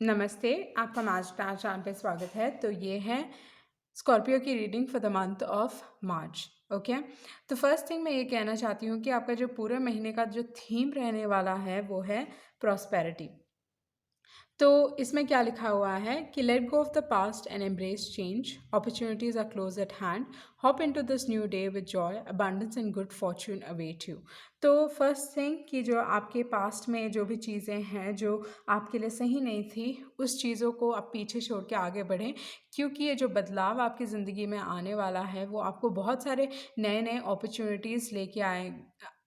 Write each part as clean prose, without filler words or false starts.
नमस्ते, आपका master channel पे स्वागत है। तो ये है स्कॉर्पियो की reading for the month of March. Okay, तो फर्स्ट थिंग मैं ये कहना चाहती हूँ कि आपका जो पूरे महीने का जो थीम रहने वाला है वो है प्रॉस्पेरिटी। तो इसमें क्या लिखा हुआ है कि let go of the past and embrace change, opportunities are close at hand, hop into this new day with joy, abundance and good fortune await you. तो फर्स्ट थिंग कि जो आपके पास्ट में जो भी चीज़ें हैं जो आपके लिए सही नहीं थी, उस चीज़ों को आप पीछे छोड़ के आगे बढ़ें, क्योंकि ये जो बदलाव आपकी ज़िंदगी में आने वाला है वो आपको बहुत सारे नए नए अपॉर्चुनिटीज़ लेके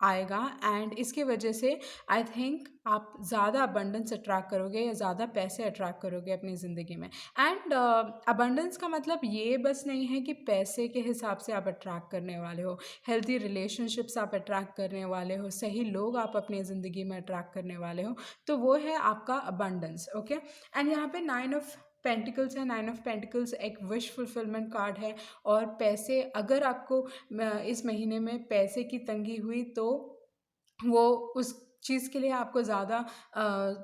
आएगा। एंड इसकी वजह से आई थिंक आप ज़्यादा अबंडेंस अट्रैक्ट करोगे या ज़्यादा पैसे अट्रैक्ट करोगे अपनी ज़िंदगी में। एंड अबंडेंस का मतलब ये बस नहीं है कि पैसे के हिसाब से आप अट्रैक्ट करने वाले हो, हेल्दी रिलेशनशिप्स आप अट्रैक्ट करने वाले हो, सही लोग आप अपनी ज़िंदगी में अट्रैक्ट करने वाले हो, तो वो है आपका अबंडेंस। ओके, एंड यहाँ पे 9 ऑफ पेंटिकल्स है। 9 ऑफ पेंटिकल्स एक विश फुलफिलमेंट कार्ड है। और पैसे, अगर आपको इस महीने में पैसे की तंगी हुई तो वो उस चीज़ के लिए आपको ज़्यादा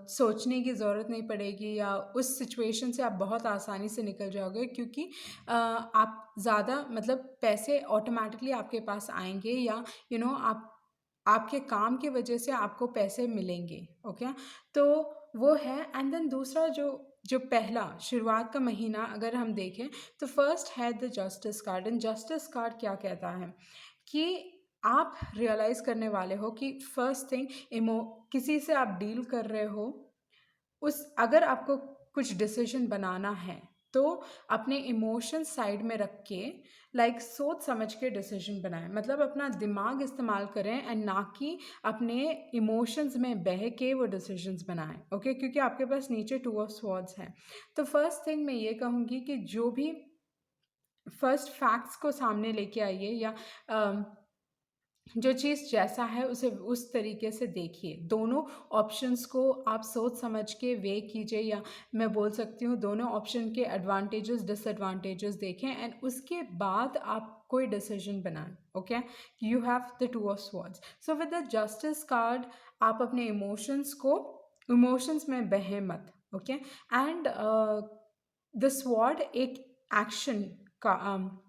सोचने की ज़रूरत नहीं पड़ेगी, या उस सिचुएशन से आप बहुत आसानी से निकल जाओगे, क्योंकि आप ज़्यादा मतलब पैसे ऑटोमेटिकली आपके पास आएंगे, या आप आपके काम की वजह से आपको पैसे मिलेंगे। ओके, तो वो है। एंड देन दूसरा जो जो पहला शुरुआत का महीना अगर हम देखें तो फर्स्ट है the justice card. And justice card क्या कहता है कि आप रियलाइज़ करने वाले हो कि फर्स्ट थिंग, किसी से आप डील कर रहे हो, उस अगर आपको कुछ डिसीजन बनाना है तो अपने इमोशन साइड में रख के सोच समझ के डिसीजन बनाएं। मतलब अपना दिमाग इस्तेमाल करें एंड ना कि अपने इमोशंस में बह के वो डिसीजंस बनाएं। ओके, क्योंकि आपके पास नीचे 2 ऑफ स्वॉर्ड्स हैं। तो फर्स्ट थिंग मैं ये कहूँगी कि जो भी फर्स्ट फैक्ट्स को सामने लेके आइए, या जो चीज़ जैसा है उसे उस तरीके से देखिए। दोनों ऑप्शंस को आप सोच समझ के वे कीजिए, या मैं बोल सकती हूँ दोनों ऑप्शन के एडवांटेजेस डिसएडवांटेजेस देखें एंड उसके बाद आप कोई डिसीजन बनाएं। Okay, you have the 2 of swords. So with the justice card आप अपने इमोशंस में बहे मत। ओके, एंड द स्वॉर्ड एक एक्शन का,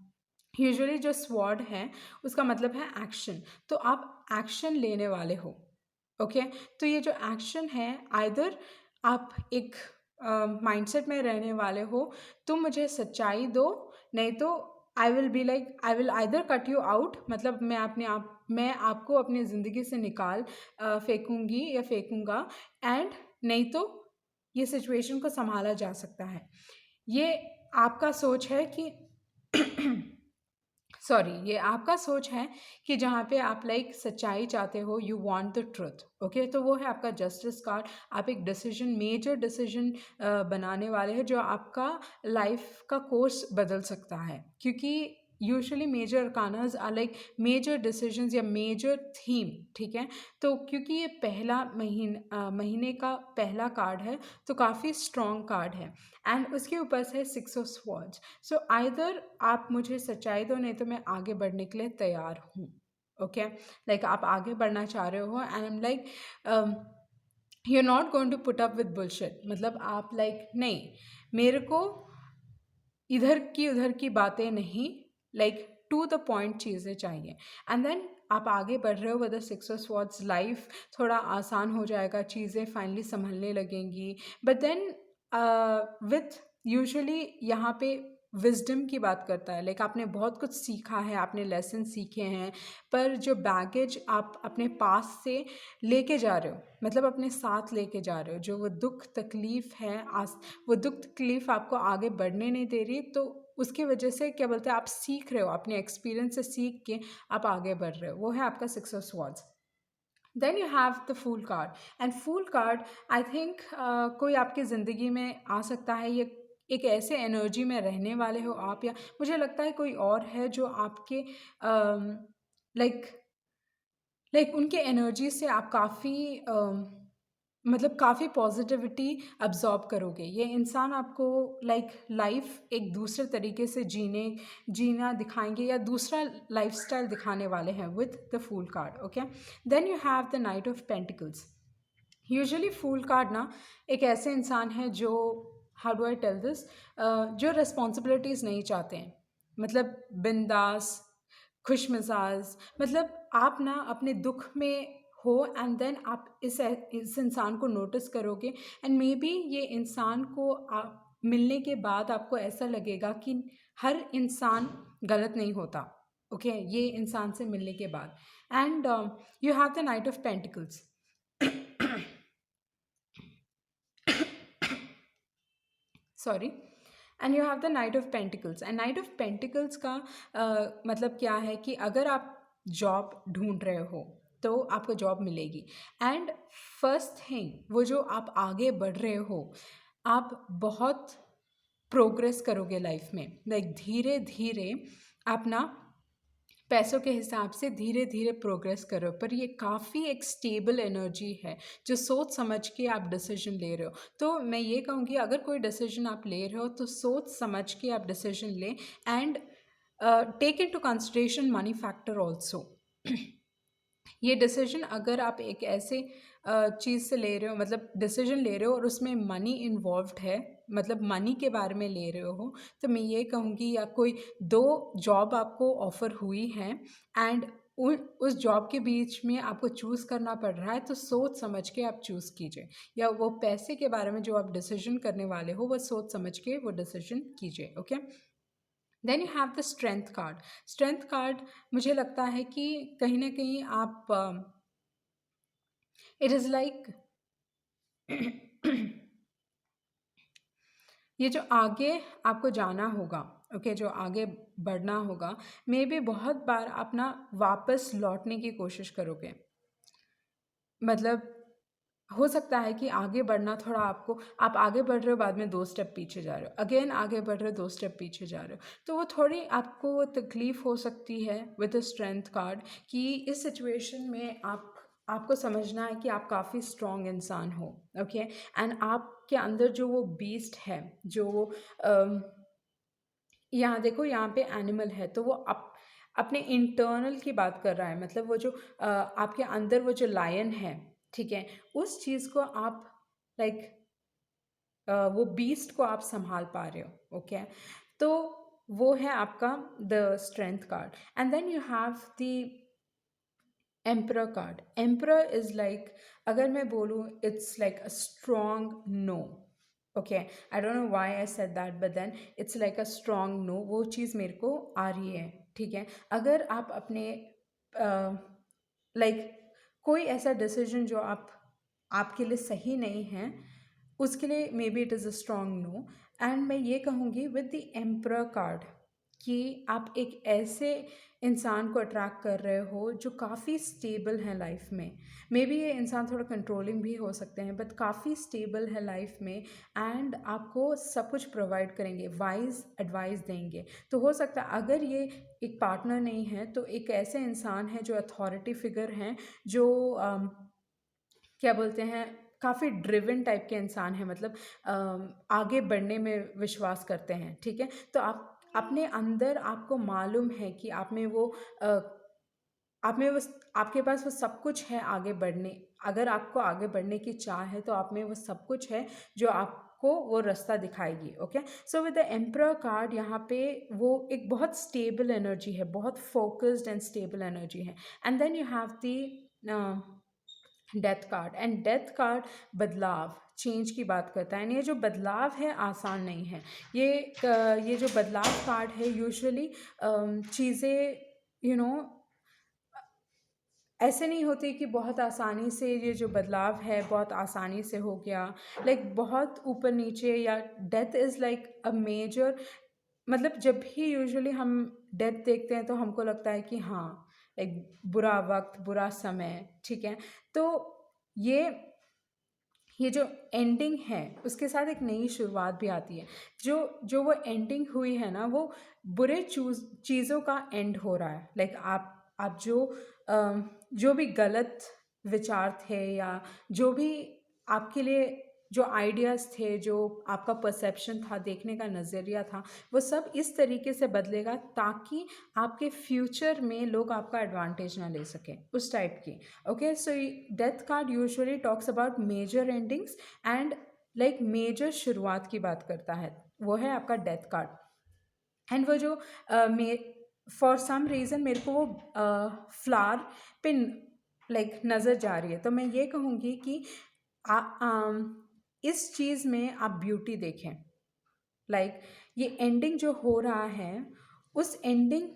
यूजुअली जो स्वॉर्ड है उसका मतलब है एक्शन, तो आप एक्शन लेने वाले हो। ओके, तो ये जो एक्शन है, आइदर आप एक माइंडसेट में रहने वाले हो, तुम मुझे सच्चाई दो, नहीं तो I will either cut you out, मतलब मैं आपको अपनी ज़िंदगी से निकाल फेंकूंगी या फेंकूंगा, एंड नहीं तो ये सिचुएशन को संभाला जा सकता है। ये आपका सोच है कि सॉरी, ये आपका सोच है कि जहाँ पे आप सच्चाई चाहते हो, you want the truth. Okay, तो वो है आपका जस्टिस कार्ड। आप एक डिसीजन, मेजर डिसीजन बनाने वाले हैं जो आपका लाइफ का कोर्स बदल सकता है, क्योंकि usually major arcanas are major decisions या मेजर थीम। ठीक है, तो क्योंकि ये पहला महीने का पहला कार्ड है तो काफ़ी स्ट्रॉन्ग कार्ड है। एंड उसके ऊपर से 6 ऑफ स्वॉर्ड्स। सो आइदर आप मुझे सच्चाई दो, नहीं तो मैं आगे बढ़ने के लिए तैयार हूँ। ओके, आप आगे बढ़ना चाह रहे हो and I am you are not going to put up with bullshit. मतलब आप नहीं, मेरे को उधर की बातें नहीं, टू द पॉइंट चीज़ें चाहिए। एंड देन आप आगे बढ़ रहे हो with the 6 of swords. Life थोड़ा आसान हो जाएगा, चीज़ें फाइनली संभलने लगेंगी। बट देन विथ यूजुअली यहाँ पे विजडम की बात करता है, आपने बहुत कुछ सीखा है, आपने लेसन सीखे हैं, पर जो बैगेज आप अपने पास से लेके जा रहे हो, मतलब अपने साथ लेके जा रहे हो, जो वो दुख तकलीफ़ है, वो दुख तकलीफ़ आपको आगे बढ़ने नहीं दे रही, तो उसकी वजह से क्या बोलते हैं, आप सीख रहे हो, अपने एक्सपीरियंस से सीख के आप आगे बढ़ रहे हो। वो है आपका 6 of swords. Then you have the fool card. And fool card, I think कोई आपकी ज़िंदगी में आ सकता है, ये एक ऐसे एनर्जी में रहने वाले हो आप, या मुझे लगता है कोई और है जो आपके लाइक उनके एनर्जी से आप काफ़ी मतलब काफ़ी पॉजिटिविटी अब्जॉर्ब करोगे। ये इंसान आपको लाइफ एक दूसरे तरीके से जीना दिखाएंगे, या दूसरा लाइफस्टाइल दिखाने वाले हैं with the fool card. Okay, then you have the knight of pentacles. Usually fool card ना एक ऐसे इंसान है जो, how do I tell this, जो रिस्पॉन्सिबिलिटीज़ नहीं चाहते हैं, मतलब बिंदास, खुश मिजाज, मतलब आप ना अपने दुख में हो एंड देन आप इस इंसान को नोटिस करोगे एंड मे बी ये इंसान को मिलने के बाद आपको ऐसा लगेगा कि हर इंसान गलत नहीं होता, ओके ये इंसान से मिलने के बाद। And you have the knight of pentacles. Sorry. And you have the knight of pentacles, and night of pentacles का मतलब क्या है कि अगर आप जॉब ढूंढ रहे हो तो आपको जॉब मिलेगी। एंड फर्स्ट थिंग, वो जो आप आगे बढ़ रहे हो, आप बहुत प्रोग्रेस करोगे लाइफ में, लाइक धीरे धीरे आप ना पैसों के हिसाब से धीरे धीरे प्रोग्रेस करो, पर ये काफ़ी एक स्टेबल एनर्जी है जो सोच समझ के आप डिसीजन ले रहे हो। तो मैं ये कहूँगी अगर कोई डिसीजन आप ले रहे हो तो सोच समझ के आप डिसीजन लें and take into consideration money factor also. ये डिसीजन अगर आप एक ऐसे चीज़ से ले रहे हो, मतलब डिसीजन ले रहे हो और उसमें मनी इन्वॉल्व्ड है, मतलब मनी के बारे में ले रहे हो, तो मैं ये कहूँगी या कोई दो जॉब आपको ऑफ़र हुई हैं एंड उस जॉब के बीच में आपको चूज़ करना पड़ रहा है, तो सोच समझ के आप चूज़ कीजिए, या वो पैसे के बारे में जो आप डिसीजन करने वाले हो वो सोच समझ के वो डिसीजन कीजिए, okay. Then you have the strength card. Strength card मुझे लगता है कि कहीं ना कहीं आप, इट इज़ लाइक ये जो आगे आपको जाना होगा, ओके जो आगे बढ़ना होगा, मे बी बहुत बार आप ना वापस लौटने की कोशिश करोगे, मतलब हो सकता है कि आगे बढ़ना थोड़ा आपको, आप आगे बढ़ रहे हो बाद में 2 स्टेप पीछे जा रहे हो, अगेन आगे बढ़ रहे हो 2 स्टेप पीछे जा रहे हो, तो वो थोड़ी आपको तकलीफ़ हो सकती है विद द स्ट्रेंथ कार्ड कि इस सिचुएशन में आपको समझना है कि आप काफ़ी स्ट्रॉन्ग इंसान हो, ओके। एंड आपके अंदर जो वो बीस्ट है, जो वो यहाँ देखो यहाँ पे एनिमल है, तो वो अपने इंटरनल की बात कर रहा है, मतलब वो जो आपके अंदर वो जो लायन है, ठीक है, उस चीज़ को आप लाइक वो बीस्ट को आप संभाल पा रहे हो, ओके। तो वो है आपका the strength card. And then you have the emperor card. Emperor is like, अगर मैं बोलूँ it's like a strong no, okay, I don't know why I said that but then it's like a strong no, वो चीज़ मेरे को आ रही है, ठीक है। अगर आप अपने लाइक कोई ऐसा डिसीजन जो आपके लिए सही नहीं है, उसके लिए maybe it is a strong no. And मैं ये कहूँगी विद द एम्परर कार्ड कि आप एक ऐसे इंसान को अट्रैक्ट कर रहे हो जो काफ़ी स्टेबल है लाइफ में। मे बी ये इंसान थोड़ा कंट्रोलिंग भी हो सकते हैं बट काफ़ी स्टेबल है लाइफ में एंड आपको सब कुछ प्रोवाइड करेंगे, वाइज एडवाइस देंगे। तो हो सकता है अगर ये एक पार्टनर नहीं है तो एक ऐसे इंसान है जो अथॉरिटी फिगर हैं, जो क्या बोलते हैं, काफ़ी ड्रिवन टाइप के इंसान हैं, मतलब आगे बढ़ने में विश्वास करते हैं, ठीक है। तो आप अपने अंदर आपको मालूम है कि आप में वो, आपके पास वो सब कुछ है आगे बढ़ने, अगर आपको आगे बढ़ने की चाह है तो आप में वो सब कुछ है जो आपको वो रास्ता दिखाएगी, okay. So with the emperor card यहाँ पे वो एक बहुत स्टेबल एनर्जी है, बहुत फोकस्ड एंड स्टेबल एनर्जी है। And then you have the death card. And death card बदलाव, चेंज की बात करता है, एंड ये जो बदलाव है आसान नहीं है। ये जो बदलाव कार्ड है यूजुअली चीज़ें यू नो ऐसे नहीं होती कि बहुत आसानी से ये जो बदलाव है बहुत आसानी से हो गया, लाइक बहुत ऊपर नीचे, या death is like a major, मतलब जब भी यूजुअली हम डेथ देखते हैं तो हमको लगता है कि हाँ एक बुरा वक्त, बुरा समय, ठीक है। तो ये ये जो एंडिंग है उसके साथ एक नई शुरुआत भी आती है। जो जो वो एंडिंग हुई है ना, वो बुरे चीज़ों का एंड हो रहा है, लाइक आप जो भी गलत विचार थे या जो भी आपके लिए जो आइडियाज़ थे, जो आपका परसेप्शन था, देखने का नज़रिया था, वो सब इस तरीके से बदलेगा ताकि आपके फ्यूचर में लोग आपका एडवांटेज ना ले सकें, उस टाइप की। Okay, so death card usually talks about major endings and like major शुरुआत की बात करता है, वो है आपका डेथ कार्ड। एंड वो जो फॉर सम रीज़न मेरे को वो फ्लावर पे लाइक नज़र जा रही है, तो मैं ये कहूँगी कि इस चीज़ में आप ब्यूटी देखें। लाइक ये एंडिंग जो हो रहा है, उस एंडिंग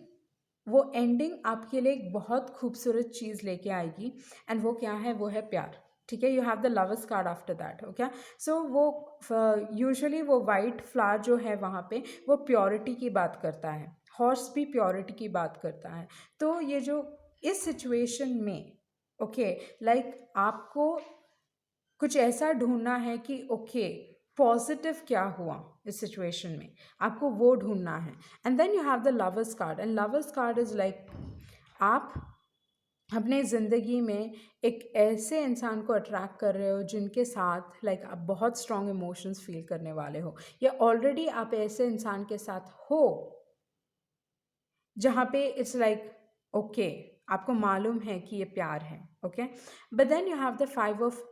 वो एंडिंग आपके लिए एक बहुत खूबसूरत चीज़ लेके आएगी। एंड वो क्या है? वो है प्यार। ठीक है, you have the lovers card after that. Okay, so वो यूजुअली वो वाइट फ्लावर जो है वहाँ पे वो प्योरिटी की बात करता है, हॉर्स भी प्योरिटी की बात करता है। तो ये जो इस सिचुएशन में ओके लाइक आपको कुछ ऐसा ढूंढना है कि ओके पॉजिटिव क्या हुआ इस सिचुएशन में, आपको वो ढूंढना है। And then you have the lovers card, and lovers card is like आप अपने ज़िंदगी में एक ऐसे इंसान को अट्रैक्ट कर रहे हो जिनके साथ लाइक आप बहुत स्ट्रॉन्ग इमोशंस फील करने वाले हो, या ऑलरेडी आप ऐसे इंसान के साथ हो जहाँ पे इट्स लाइक ओके आपको मालूम है कि ये प्यार है। Okay, but then you have the five of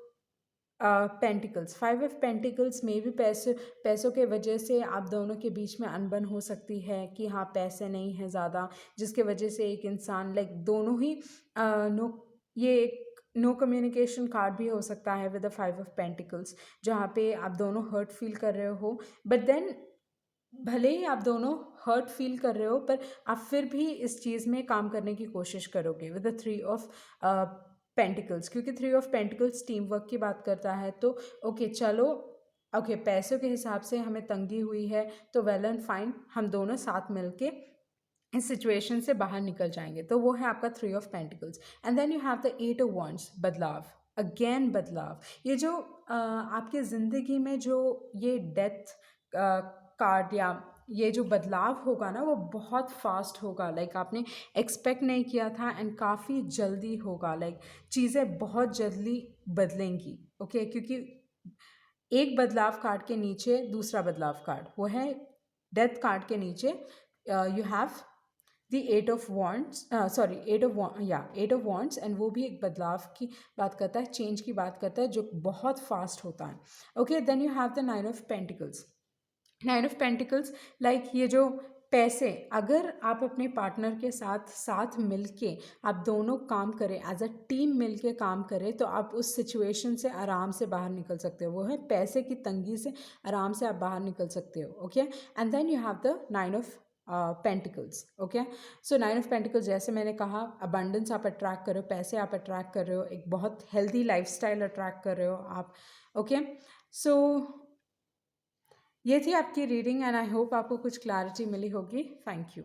pentacles. Five of pentacles में भी पैसों के वजह से आप दोनों के बीच में अनबन हो सकती है कि हाँ पैसे नहीं हैं ज़्यादा, जिसके वजह से एक इंसान लाइक दोनों ही नो, ये एक नो कम्युनिकेशन कार्ड भी हो सकता है with the five of pentacles, जहाँ पे आप दोनों हर्ट फील कर रहे हो। बट देन भले ही आप दोनों हर्ट फील कर रहे हो, पर आप फिर भी इस चीज़ में काम करने की कोशिश करोगे with the three of pentacles, क्योंकि three of pentacles team work की बात करता है। तो ओके चलो, ओके पैसों के हिसाब से हमें तंगी हुई है तो वेल एंड फाइन, हम दोनों साथ मिलके इस सिचुएशन से बाहर निकल जाएंगे। तो वो है आपका three of pentacles. And then you have the eight of wands, बदलाव, अगेन बदलाव। ये जो आपके ज़िंदगी में जो ये डेथ कार्ड या ये जो बदलाव होगा ना, वो बहुत फास्ट होगा, लाइक आपने एक्सपेक्ट नहीं किया था एंड काफ़ी जल्दी होगा, लाइक चीज़ें बहुत जल्दी बदलेंगी। ओके, क्योंकि एक बदलाव कार्ड के नीचे दूसरा बदलाव कार्ड, वो है डेथ कार्ड के नीचे you have the eight of wands, sorry eight of wands, and वो भी एक बदलाव की बात करता है, चेंज की बात करता है जो बहुत फास्ट होता है। Okay, then you have the nine of pentacles. Nine of pentacles like ये जो पैसे, अगर आप अपने पार्टनर के साथ साथ मिलके आप दोनों काम करें, एज अ टीम मिलके काम करें, तो आप उस सिचुएशन से आराम से बाहर निकल सकते हो। वो है पैसे की तंगी से आराम से आप बाहर निकल सकते हो। Okay, and then you have the nine of pentacles. Okay, so nine of pentacles जैसे मैंने कहा, अबंडेंस आप अट्रैक्ट कर रहे हो, पैसे आप अट्रैक्ट कर रहे हो, एक बहुत हेल्दी लाइफस्टाइल अट्रैक्ट कर रहे हो आप। ओके, सो ये थी आपकी रीडिंग एंड आई होप आपको कुछ क्लैरिटी मिली होगी। Thank you.